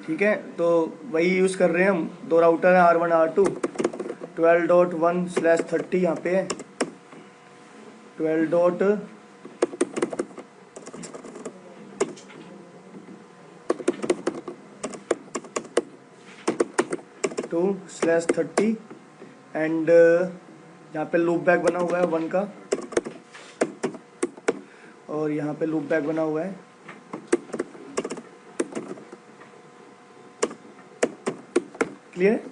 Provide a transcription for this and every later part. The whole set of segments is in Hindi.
ठीक है, तो वही यूज़ कर रहे हैं हम। दो राउटर है R1 R2, 12.1/30 यहाँ पे है 12.2/30 एंड यहाँ पे लूप बैक बना हुआ है 1 का, और यहाँ पे लूप बैक बना हुआ है। क्लियर है?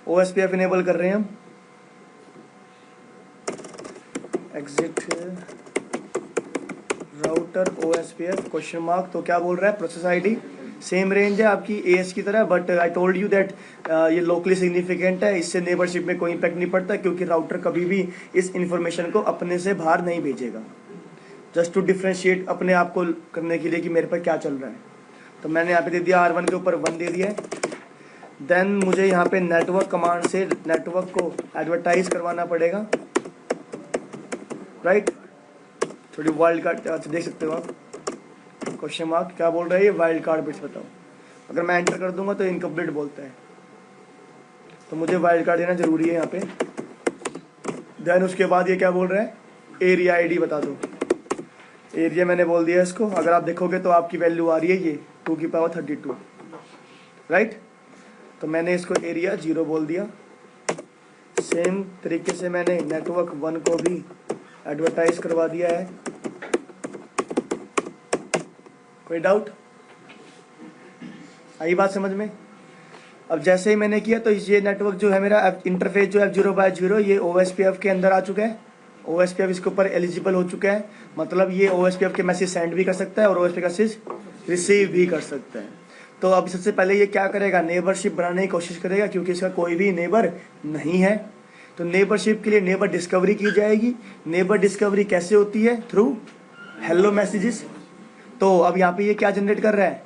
OSPF इनेबल कर रहे हैं हम। Exit router OSPF question mark. तो क्या बोल रहा है? प्रोसेस आईडी सेम रेंज है आपकी AS की तरह, but I told you that ये लोकली सिग्निफिकेंट है, इससे नेबरशिप में कोई इम्पैक्ट नहीं पड़ता, क्योंकि राउटर कभी भी इस इंफॉर्मेशन को अपने से बाहर नहीं भेजेगा। जस्ट टू डिफ्रेंशिएट अपने आप को करने के लिए कि मेरे पर क्या चल रहा है। तो मैंने यहाँ पे दे दिया R1 के ऊपर 1 दे दिया है। देन मुझे यहाँ पे नेटवर्क कमांड से नेटवर्क को एडवर्टाइज करवाना पड़ेगा, राइट? थोड़ी वाइल्ड कार्ड अच्छा देख सकते हो आप, क्वेश्चन मार्क क्या बोल रहा है ये, वाइल्ड कार्ड बिट्स बताओ। अगर मैं एंटर कर दूंगा तो इनकम्प्लीट बोलता है, तो मुझे वाइल्ड कार्ड देना जरूरी है यहाँ पे। देन उसके बाद ये क्या बोल रहा है? एरिया आईडी बता दो। एरिया मैंने बोल दिया इसको। अगर आप देखोगे तो आपकी वैल्यू आ रही है ये 2^32, राइट? तो मैंने इसको एरिया 0 बोल दिया। सेम तरीके से मैंने नेटवर्क 1 को भी एडवर्टाइज करवा दिया है। कोई डाउट? आई बात समझ में? अब जैसे ही मैंने किया तो ये नेटवर्क जो है मेरा इंटरफेस जो है 0/0 ये OSPF के अंदर आ चुका है। OSPF इसके ऊपर एलिजिबल हो चुका है, मतलब ये OSPF के मैसेज सेंड भी कर सकता है और OSPF का मैसेज रिसीव भी कर सकता है। तो अब सबसे पहले ये क्या करेगा? नेबरशिप बनाने की कोशिश करेगा, क्योंकि इसका कोई भी नेबर नहीं है। तो नेबरशिप के लिए नेबर डिस्कवरी की जाएगी। नेबर डिस्कवरी कैसे होती है? Through hello messages. तो अब यहाँ पे ये क्या जनरेट कर रहा है?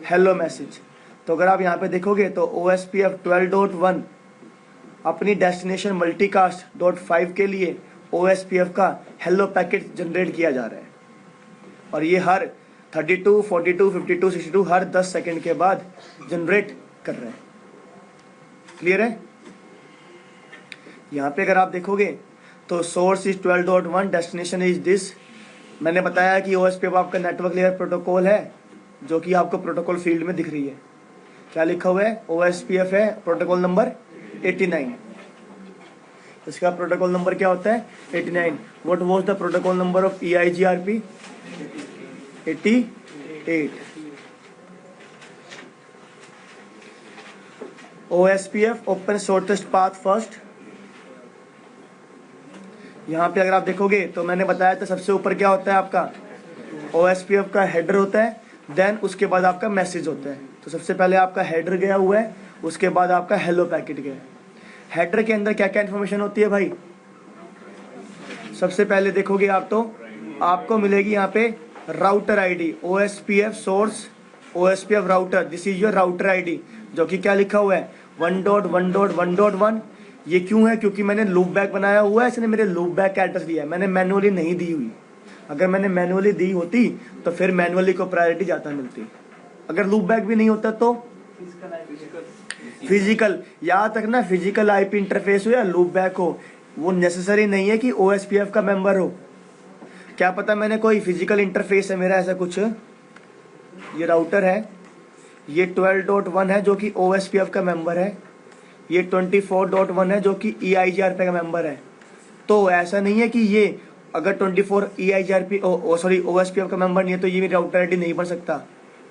Hello message. तो अगर आप यहाँ पे देखोगे तो OSPF 12.1 अपनी डेस्टिनेशन मल्टीकास्ट.5 के लिए OSPF का हेलो पैकेट जनरेट किया जा रहा है, और ये हर 32, 42, 52, 62 हर 10 सेकेंड के बाद जनरेट कर रहे हैं। क्लियर है? यहाँ पे अगर आप देखोगे तो source is 12.1, destination is this. मैंने बताया कि OSPF आपका नेटवर्क लेयर प्रोटोकॉल है, जो कि आपको प्रोटोकॉल फील्ड में दिख रही है। क्या लिखा हुआ है? OSPF है प्रोटोकॉल नंबर 89। इसका प्रोटोकॉल नंबर क्या होता है? 89। What was the protocol number of EIGRP? 88। OSPF open shortest path first. यहाँ पे अगर आप देखोगे तो मैंने बताया था सबसे ऊपर क्या होता है आपका? OSPF का हेडर होता है, देन उसके बाद आपका मैसेज होता है। तो सबसे पहले आपका हेडर गया हुआ है, उसके बाद आपका हेलो पैकेट गया है। हेडर के अंदर क्या क्या इन्फॉर्मेशन होती है भाई? सबसे पहले देखोगे आप तो आपको मिलेगी यहाँ पे router ID, OSPF source OSPF router, this is your router ID, जो कि क्या लिखा हुआ है? 1.1.1.1। ये क्यों है? क्योंकि मैंने लूप बैक बनाया हुआ है, इसने मेरे लूप बैक का एड्रेस लिया है, मैंने मैनुअली नहीं दी हुई। अगर मैंने मैनुअली दी होती तो फिर मैनुअली को प्रायोरिटी ज़्यादा मिलती। अगर लूप बैक भी नहीं होता तो फिजिकल, याद रखना, फिजिकल IP इंटरफेस हो या लूप बैक हो, वो नेसेसरी नहीं है कि OSPF का मेंबर हो। क्या पता मैंने कोई फिजिकल इंटरफेस है मेरा ऐसा कुछ। ये राउटर है, ये 12.1 है जो कि OSPF का मेंबर है, ये 24.1 है जो कि EIGRP का मेंबर है। तो ऐसा नहीं है कि ये अगर 24 EIGRP OSPF का मेंबर नहीं है तो ये मेरी राउटर आईडी नहीं बन सकता।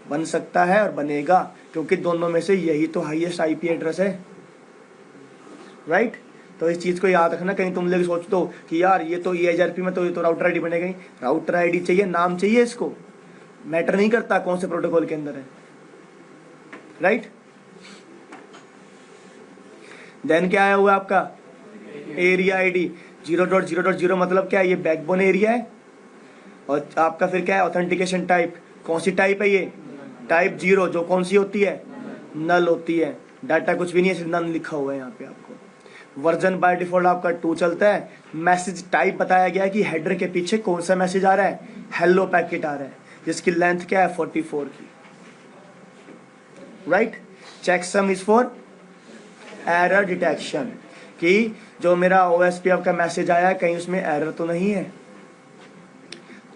बन सकता है और बनेगा, क्योंकि दोनों में से यही तो हाईएस्ट IP एड्रेस है, राइट? तो इस चीज़ को याद रखना। कहीं तुम लोग सोच दो कि यार ये तो EIGRP में तो ये तो राउटर आईडी बनेगा ही। राउटर आईडी चाहिए, नाम चाहिए, इसको मैटर नहीं करता कौन से प्रोटोकॉल के अंदर है, राइट? देन क्या आया हुआ आपका? एरिया आईडी 0.0.0 मतलब क्या है? ये बैकबोन एरिया है। और आपका फिर क्या है? Authentication type. कौन सी टाइप है ये? टाइप 0, जो कौन सी होती है? नल होती है। डाटा कुछ भी नहीं है, सिर्फ नल लिखा हुआ है यहाँ पे आपको। वर्जन बाय डिफॉल्ट आपका 2 चलता है। मैसेज टाइप बताया गया है कि हेडर के पीछे कौन सा मैसेज आ रहा है? हेलो पैकेट आ रहा है, जिसकी लेंथ क्या है? 44 की। Right. Checksum is for error detection, कि जो मेरा OSPF का मैसेज आया है कहीं उसमें एरर तो नहीं है।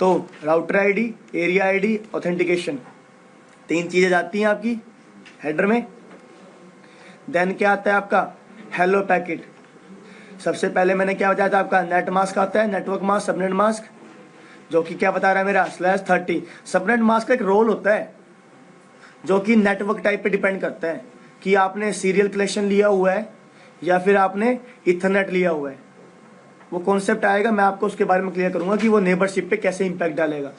तो router ID, area ID, authentication, 3 चीजें जाती हैं आपकी हेडर में। देन क्या आता है आपका हेलो पैकेट। सबसे पहले मैंने क्या बताया था आपका नेट मास्क आता है, नेटवर्क मास्क, सबनेट मास्क, जो कि क्या बता रहा है मेरा /30। सबनेट मास्क का एक रोल होता है जो कि नेटवर्क टाइप पे डिपेंड करता है कि आपने सीरियल कलेक्शन लिया हुआ है या फिर आपने इथरनेट लिया हुआ है। वो कॉन्सेप्ट आएगा, मैं आपको उसके बारे में क्लियर करूंगा कि वो नेबरशिप पे कैसे इंपैक्ट डालेगा,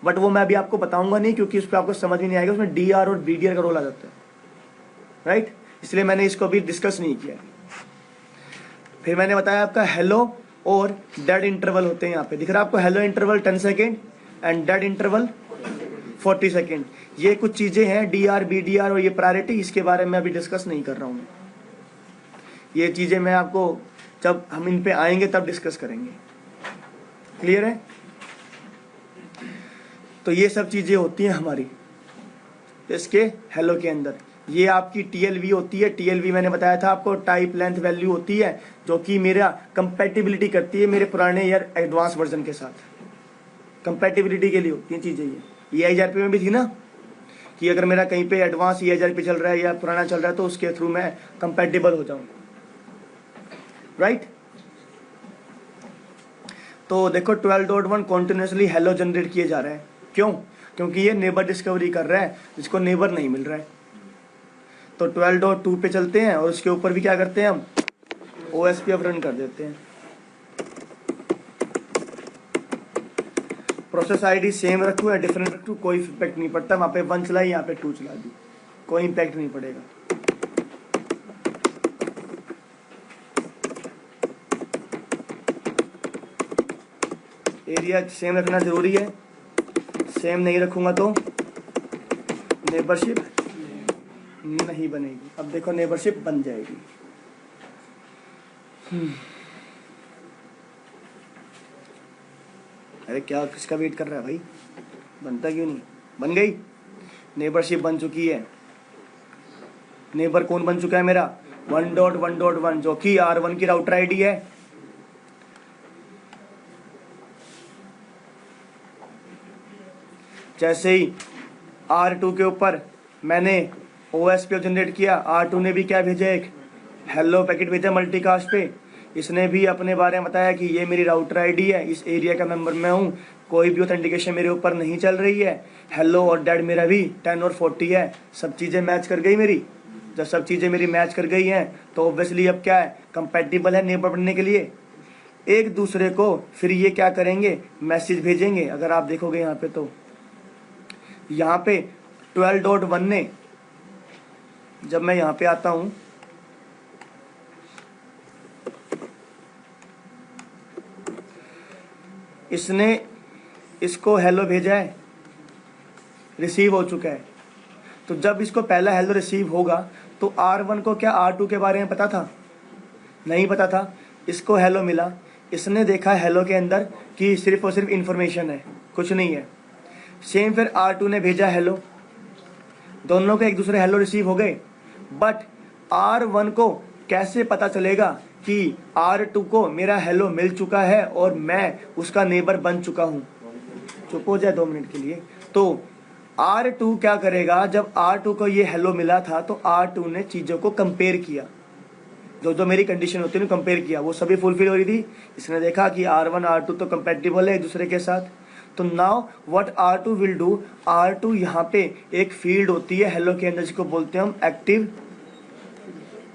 बट वो मैं अभी आपको बताऊंगा नहीं क्योंकि उस पर आपको समझ में नहीं आएगा। उसमें DR और BDR का रोल आ जाता है, राइट। इसलिए मैंने इसको अभी डिस्कस नहीं किया। फिर मैंने बताया आपका हेलो और डेड इंटरवल होते हैं। यहाँ पे दिख रहा है आपको hello interval 10 second and dead interval 40 second. ये कुछ चीज़ें हैं DR, BDR और ये प्रायोरिटी, इसके बारे में अभी डिस्कस नहीं कर रहा हूँ। ये चीज़ें मैं आपको जब हम इन पे आएंगे तब डिस्कस करेंगे। क्लियर है? तो ये सब चीज़ें होती हैं हमारी इसके हेलो के अंदर। ये आपकी TLV होती है। TLV मैंने बताया था आपको, टाइप लेंथ वैल्यू होती है, जो कि मेरा कंपैटिबिलिटी करती है मेरे पुराने या एडवांस वर्जन के साथ। कंपैटिबिलिटी के लिए होती हैं चीज़ें। ये EIGRP में भी थी ना, कि अगर मेरा कहीं पे एडवांस EIGRP चल रहा है या पुराना चल रहा है तो उसके थ्रू मैं कंपैटिबल हो जाऊँ, राइट। तो देखो 12.1 कॉन्टिन्यूसली हेलो जनरेट किए जा रहे हैं। क्यों? क्योंकि ये नेबर डिस्कवरी कर रहा है जिसको नेबर नहीं मिल रहा है। तो 12.2 पे चलते हैं और उसके ऊपर भी क्या करते हैं हम OSPF रन कर देते हैं। प्रोसेस आईडी सेम रखूँ या डिफरेंट रखूँ कोई इम्पैक्ट नहीं पड़ता। वहाँ पे 1 चलाई, यहाँ पे 2 चला दी, कोई इम्पैक्ट नहीं पड़ेगा। एरिया सेम रखना ज़रूरी है, सेम नहीं रखूँगा तो नेबरशिप नहीं बनेगी। अब देखो नेबरशिप बन जाएगी। अरे क्या किसका वेट कर रहा है भाई? बनता क्यों नहीं? बन गई नेबरशिप, बन चुकी है। नेबर कौन बन चुका है मेरा 1.1.1, जो कि R1 की राउटर आईडी है। जैसे ही R2 के ऊपर मैंने OSPF जनरेट किया, R2 ने भी क्या भेजा, एक हेलो पैकेट भेजा मल्टीकास्ट पे। इसने भी अपने बारे में बताया कि ये मेरी राउटर आईडी है, इस एरिया का मेंबर मैं हूँ, कोई भी ऑथेंटिकेशन मेरे ऊपर नहीं चल रही है। हेलो और डेड मेरा भी 10 और 40 है। सब चीज़ें मैच कर गई मेरी। जब सब चीज़ें मेरी मैच कर गई हैं तो ऑब्वियसली अब क्या है, कंपैटिबल है नेबर बनने के लिए। एक दूसरे को फिर ये क्या करेंगे, मैसेज भेजेंगे। अगर आप देखोगे यहाँ पे तो यहाँ पे 12.1 ने, जब मैं यहाँ पे आता हूँ इसने इसको हेलो भेजा है, रिसीव हो चुका है। तो जब इसको पहला हेलो रिसीव होगा तो R1 को क्या R2 के बारे में पता था? नहीं पता था। इसको हेलो मिला, इसने देखा हेलो के अंदर कि सिर्फ और सिर्फ इन्फॉर्मेशन है, कुछ नहीं है। सेम फिर R2 ने भेजा हेलो, दोनों के एक दूसरे हेलो रिसीव हो गए। बट R1 को कैसे पता चलेगा कि R2 को मेरा हेलो मिल चुका है और मैं उसका नेबर बन चुका हूँ? चुप हो जाए 2 मिनट के लिए। तो R2 क्या करेगा, जब R2 को ये हेलो मिला था तो R2 ने चीज़ों को कंपेयर किया, जो जो मेरी कंडीशन होती है ना कंपेयर किया, वो सभी फुलफिल हो रही थी। इसने देखा कि R1 R2 तो कंपेटिबल है एक दूसरे के साथ। तो now what R2 will do, R2 यहाँ पे एक फील्ड होती है हेलो के अंदर जिसको बोलते हैं हम एक्टिव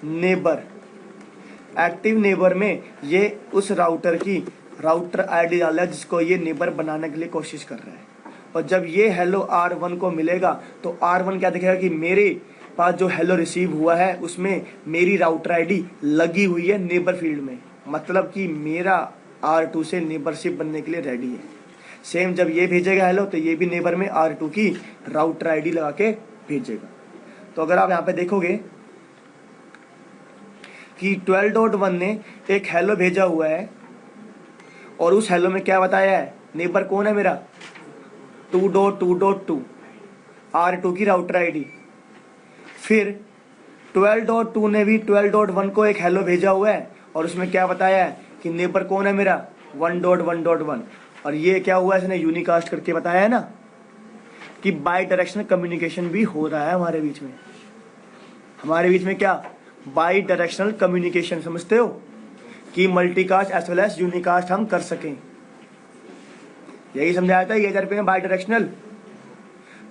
नेबर। एक्टिव नेबर में ये उस राउटर की राउटर आईडी डाला है जिसको ये नेबर बनाने के लिए कोशिश कर रहा है। और जब ये हेलो R1 को मिलेगा तो R1 क्या दिखेगा कि मेरे पास जो हेलो रिसीव हुआ है उसमें मेरी राउटर आईडी लगी हुई है नेबर फील्ड में, मतलब कि मेरा R2 से नेबरशिप बनने के लिए रेडी है। सेम जब ये भेजेगा हेलो तो ये भी नेबर में R2 की राउटर आईडी लगा के भेजेगा। तो अगर आप यहाँ पे देखोगे कि 12.1 ने एक हेलो भेजा हुआ है और उस हेलो में क्या बताया है, नेबर कौन है मेरा 2.2.2 R2 की राउटर आईडी। फिर 12.2 ने भी 12.1 को एक हेलो भेजा हुआ है और उसमें क्या बताया है कि नेबर कौन है मेरा 1.1.1, और ये क्या हुआ है इसने यूनिकास्ट करके बताया है ना कि बाई डायरेक्शनल कम्युनिकेशन भी हो रहा है हमारे बीच में। हमारे बीच में क्या बाई डायरेक्शनल कम्युनिकेशन, समझते हो कि multicast as well as unicast हम कर सकें। यही समझाया था ये करके बाई डायरेक्शनल।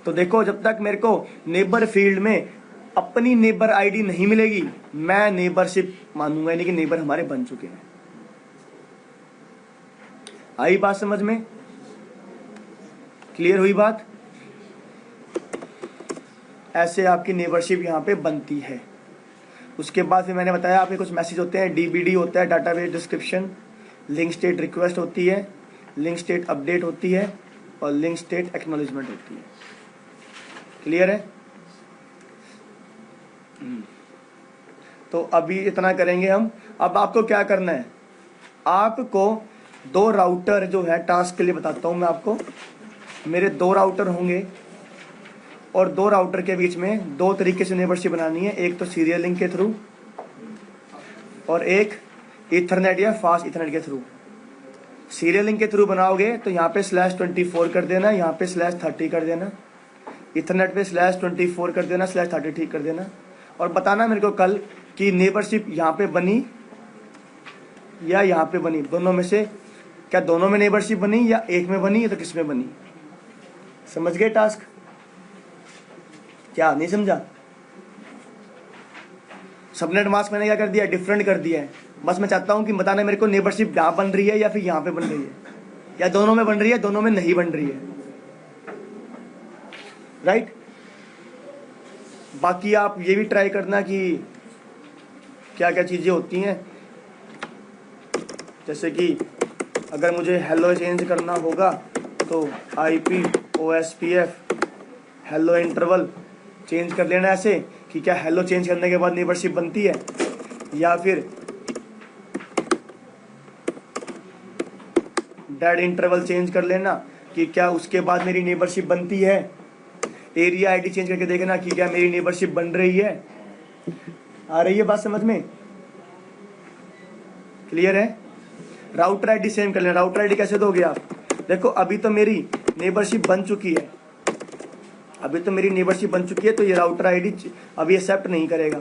तो देखो जब तक मेरे को नेबर फील्ड में अपनी नेबर आईडी नहीं मिलेगी मैं नेबरशिप मानूंगा नहीं कि नेबर हमारे बन चुके हैं। आई बात समझ में? क्लियर हुई बात? ऐसे आपकी नेबरशिप यहाँ पे बनती है। उसके बाद फिर मैंने बताया आपके कुछ मैसेज होते हैं, डीबीडी होता है, database description, link state request होती है, लिंक स्टेट अपडेट होती है और लिंक स्टेट एक्नॉलेजमेंट होती है। क्लियर है? तो अभी इतना करेंगे हम। अब आपको क्या करना है, आपको 2 राउटर जो है टास्क के लिए बताता हूं मैं आपको। मेरे 2 राउटर होंगे और 2 राउटर के बीच में 2 तरीके से नेबरशिप बनानी है, एक तो सीरियल लिंक के थ्रू और एक ईथरनेट या फास्ट ईथरनेट के थ्रू। सीरियल लिंक के थ्रू बनाओगे तो यहाँ पे /24 कर देना, यहाँ पे /30 कर देना, ईथरनेट पे /24 कर देना, /30 ठीक कर देना। और बताना मेरे को कल कि नेबरशिप यहाँ पे बनी या यहाँ पे बनी, दोनों में से क्या दोनों में नेबरशिप बनी या एक में बनी या तो किस में बनी। समझ गए टास्क? क्या नहीं समझा? सबनेट मास्क मैंने क्या कर दिया, डिफरेंट कर दिया है। बस मैं चाहता हूं कि बताना मेरे को नेबरशिप यहाँ बन रही है या फिर यहाँ पे बन रही है, या दोनों में बन रही है, दोनों में नहीं बन रही है। राइट? बाकी आप ये भी ट्राई करना कि क्या क्या चीज़ें होती हैं, जैसे कि अगर मुझे हेलो चेंज करना होगा तो IP OSPF hello interval change कर लेना ऐसे कि क्या हेलो चेंज करने के बाद नेबरशिप बनती है, या फिर डेड इंटरवल चेंज कर लेना कि क्या उसके बाद मेरी नेबरशिप बनती है। एरिया आईडी चेंज करके देखना कि क्या मेरी नेबरशिप बन रही है। आ रही है बात समझ में? क्लियर है? राउटर आईडी सेम कर लेना। राउटर आईडी कैसे दोगे आप? देखो अभी तो मेरी नेबरशिप बन चुकी है, अभी तो मेरी नेबरशिप बन चुकी है, तो ये राउटर आईडी अभी एक्सेप्ट नहीं करेगा।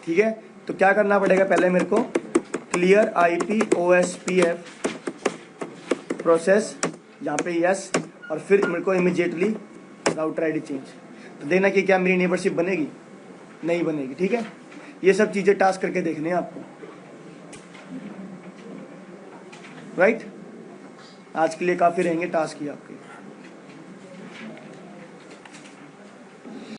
ठीक है, तो क्या करना पड़ेगा, पहले मेरे को क्लियर IP OSPF प्रोसेस, जहाँ पे यस, और फिर मेरे को इमीडिएटली राउटर आईडी चेंज। तो देखना कि क्या मेरी नेबरशिप बनेगी, नहीं बनेगी। ठीक है, ये सब चीज़ें टास्क करके देखने हैं आपको। राइट? आज के लिए काफ़ी रहेंगे टास्क ही आपके।